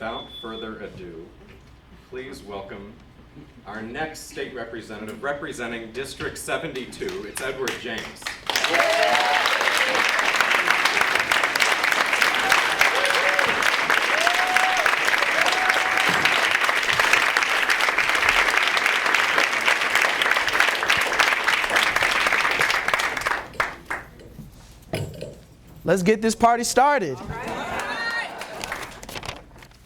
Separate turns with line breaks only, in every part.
without further ado, please welcome our next state representative representing District 72. It's Edward James.
Let's get this party started.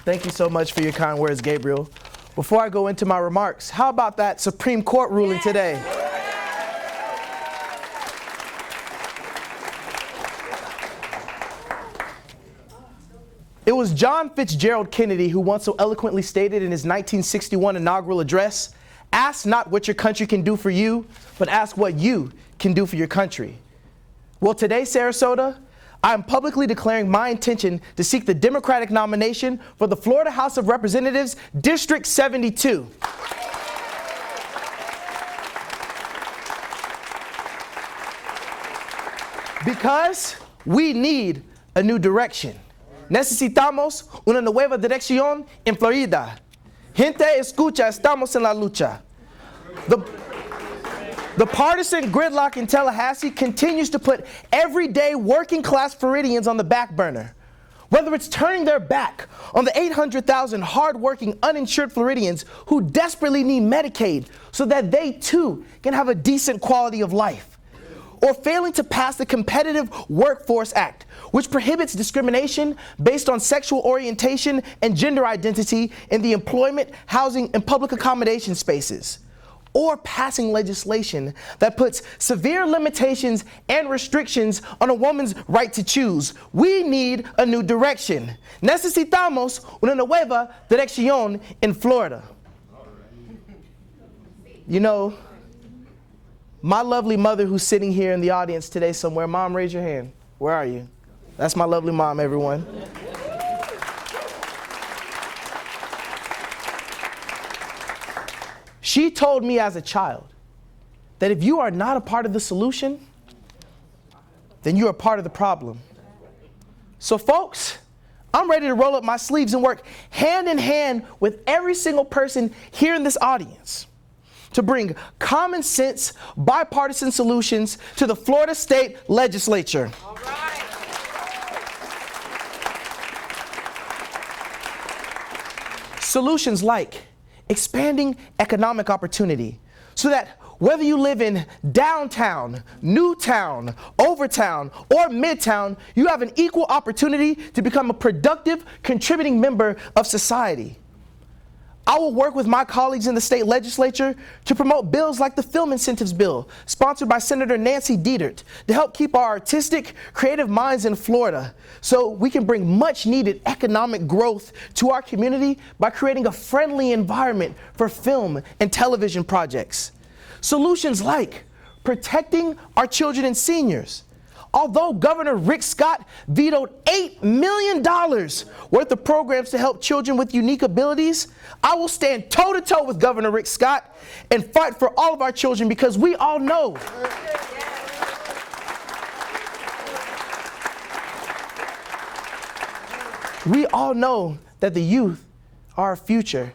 Thank you so much for your kind words, Gabriel. Before I go into my remarks, how about that Supreme Court ruling today? It was John Fitzgerald Kennedy who once so eloquently stated in his 1961 inaugural address, "Ask not what your country can do for you, but ask what you can do for your country." Well, today, Sarasota, I am publicly declaring my intention to seek the Democratic nomination for the Florida House of Representatives, District 72. Because we need a new direction. Necesitamos una nueva dirección en Florida. Gente escucha, estamos en la lucha. The partisan gridlock in Tallahassee continues to put everyday working class Floridians on the back burner. Whether it's turning their back on the 800,000 hardworking uninsured Floridians who desperately need Medicaid so that they too can have a decent quality of life, or failing to pass the Competitive Workforce Act, which prohibits discrimination based on sexual orientation and gender identity in the employment, housing, and public accommodation spaces, or passing legislation that puts severe limitations and restrictions on a woman's right to choose. We need a new direction. Necesitamos una nueva dirección en Florida. You know, my lovely mother who's sitting here in the audience today somewhere, Mom, raise your hand. Where are you? That's my lovely mom, everyone. She told me as a child that if you are not a part of the solution, then you are part of the problem. So folks, I'm ready to roll up my sleeves and work hand in hand with every single person here in this audience to bring common sense, bipartisan solutions to the Florida State Legislature. All right. Solutions like expanding economic opportunity so that whether you live in downtown, Newtown, Overtown, or Midtown, you have an equal opportunity to become a productive, contributing member of society. I will work with my colleagues in the state legislature to promote bills like the Film Incentives Bill, sponsored by Senator Nancy Dietert, to help keep our artistic, creative minds in Florida so we can bring much needed economic growth to our community by creating a friendly environment for film and television projects. Solutions like protecting our children and seniors. Although Governor Rick Scott vetoed $8 million worth of programs to help children with unique abilities, I will stand toe-to-toe with Governor Rick Scott and fight for all of our children because we all know that the youth are our future.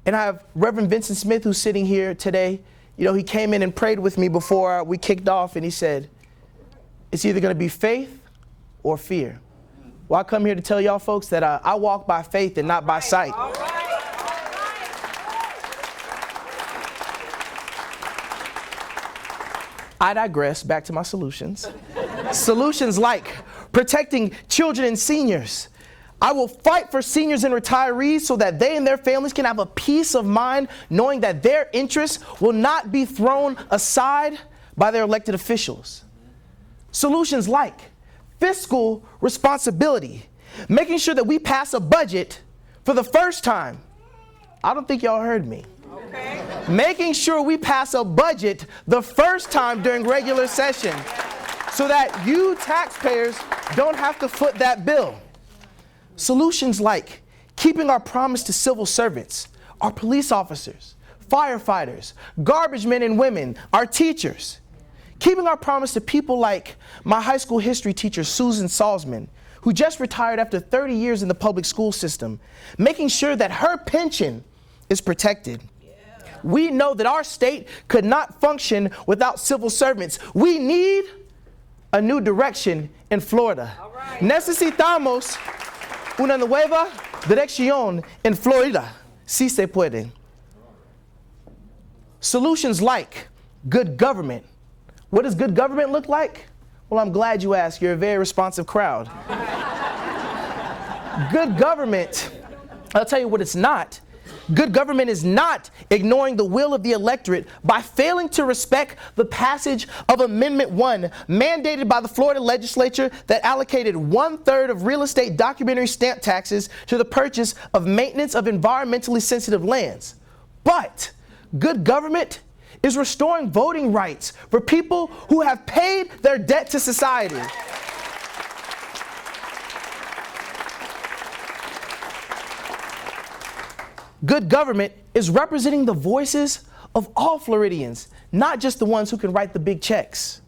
And I have Reverend Vincent Smith who's sitting here today. You know, he came in and prayed with me before we kicked off, and he said, it's either going to be faith or fear. Well, I come here to tell y'all folks that I walk by faith and not by sight. All right. I digress. Back to my solutions. Solutions like protecting children and seniors. I will fight for seniors and retirees so that they and their families can have a peace of mind knowing that their interests will not be thrown aside by their elected officials. Solutions like fiscal responsibility, making sure that we pass a budget for the first time. I don't think y'all heard me. Okay. Making sure we pass a budget the first time during regular session so that you taxpayers don't have to foot that bill. Solutions like keeping our promise to civil servants, our police officers, firefighters, garbage men and women, our teachers. Keeping our promise to people like my high school history teacher, Susan Salzman, who just retired after 30 years in the public school system, making sure that her pension is protected. We know that our state could not function without civil servants. We need a new direction in Florida. Necesitamos una nueva dirección en Florida. Si se puede. Solutions like good government. What does good government look like? Well, I'm glad you asked. You're a very responsive crowd. Good government, I'll tell you what it's not. Good government is not ignoring the will of the electorate by failing to respect the passage of Amendment 1, mandated by the Florida legislature, that allocated 1/3 of real estate documentary stamp taxes to the purchase of maintenance of environmentally sensitive lands. But good government is restoring voting rights for people who have paid their debt to society. Good government is representing the voices of all Floridians, not just the ones who can write the big checks.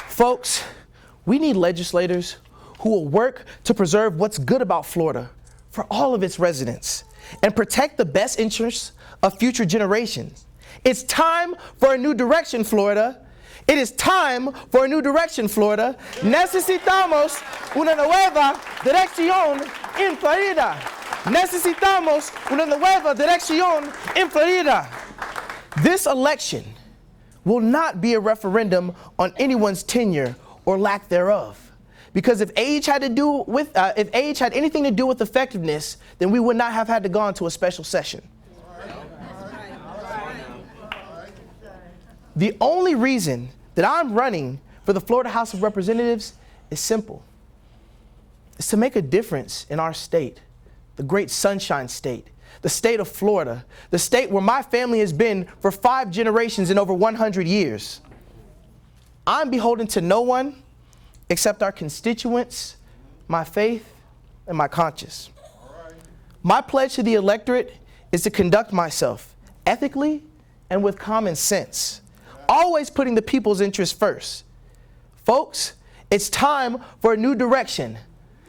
Folks, we need legislators who will work to preserve what's good about Florida for all of its residents and protect the best interests of future generations. It's time for a new direction, Florida. It is time for a new direction, Florida. Necesitamos una nueva dirección en Florida. Necesitamos una nueva dirección en Florida. This election will not be a referendum on anyone's tenure or lack thereof. Because if age had anything to do with effectiveness, then we would not have had to go into a special session. The only reason that I'm running for the Florida House of Representatives is simple. It's to make a difference in our state, the great Sunshine State, the state of Florida, the state where my family has been for 5 generations in over 100 years. I'm beholden to no one except our constituents, my faith, and my conscience. My pledge to the electorate is to conduct myself ethically and with common sense, always putting the people's interests first. Folks, it's time for a new direction.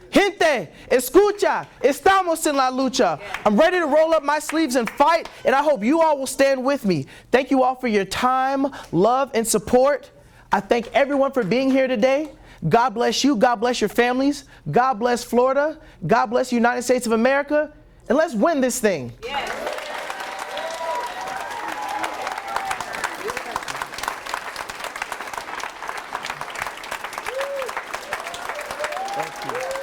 Gente, escucha, estamos en la lucha. I'm ready to roll up my sleeves and fight, and I hope you all will stand with me. Thank you all for your time, love, and support. I thank everyone for being here today. God bless you. God bless your families. God bless Florida. God bless the United States of America. And let's win this thing.
Yes.
Thank you.